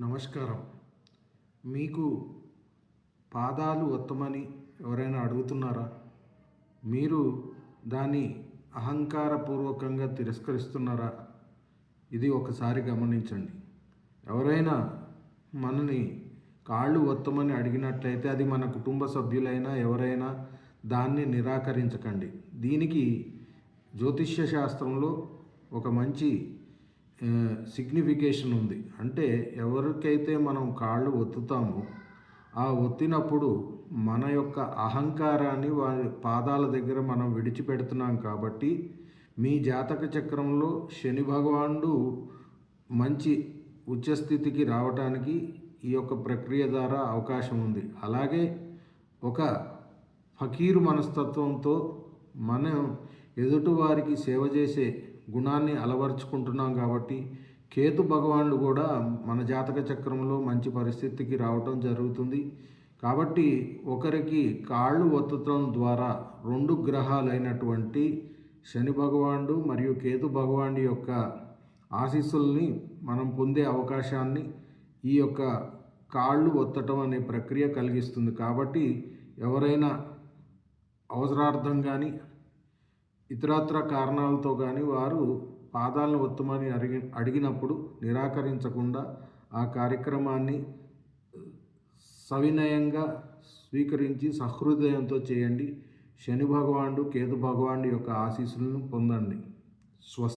నమస్కారం. మీకు పాదాలు ఒత్తమని ఎవరైనా అడుగుతున్నారా? మీరు దాన్ని అహంకారపూర్వకంగా తిరస్కరిస్తున్నారా? ఇది ఒకసారి గమనించండి. ఎవరైనా మనని కాళ్ళు ఒత్తమని అడిగినట్లయితే అది మన కుటుంబ సభ్యులైనా ఎవరైనా దాన్ని నిరాకరించకండి. దీనికి జ్యోతిష్య శాస్త్రంలో ఒక మంచి సిగ్నిఫికేషన్ ఉంది. అంటే ఎవరికైతే మనం కాళ్ళు ఒత్తుతామో ఆ ఒత్తినప్పుడు మన యొక్క అహంకారాన్ని వారి పాదాల దగ్గర మనం విడిచిపెడుతున్నాం. కాబట్టి మీ జాతక చక్రంలో శని భగవానుడు మంచి ఉచ్చస్థితికి రావడానికి ఈ యొక్క ప్రక్రియ ద్వారా అవకాశం ఉంది. అలాగే ఒక ఫకీరు మనస్తత్వంతో మనం ఎదుటివారికి సేవ చేసే గుణాన్ని అలవర్చుకుంటున్నాం. కాబట్టి కేతు భగవానుడు కూడా మన జాతక చక్రంలో మంచి పరిస్థితికి రావటం జరుగుతుంది. కాబట్టి ఒకరికి కాళ్ళు ఒత్తడం ద్వారా రెండు గ్రహాలైనటువంటి శని భగవానుడు మరియు కేతు భగవానుడి యొక్క ఆశీస్సుల్ని మనం పొందే అవకాశాన్ని ఈ యొక్క కాళ్ళు ఒత్తటం అనే ప్రక్రియ కలిగిస్తుంది. కాబట్టి ఎవరైనా అవసరార్థం కానీ ఇతరత్ర కారణాలతో కానీ వారు పాదాలను ఒత్తమని అడిగినప్పుడు నిరాకరించకుండా ఆ కార్యక్రమాన్ని సవినయంగా స్వీకరించి సహృదయంతో చేయండి. శని భగవానుడు కేతు భగవానుడి యొక్క ఆశీస్సులను పొందండి.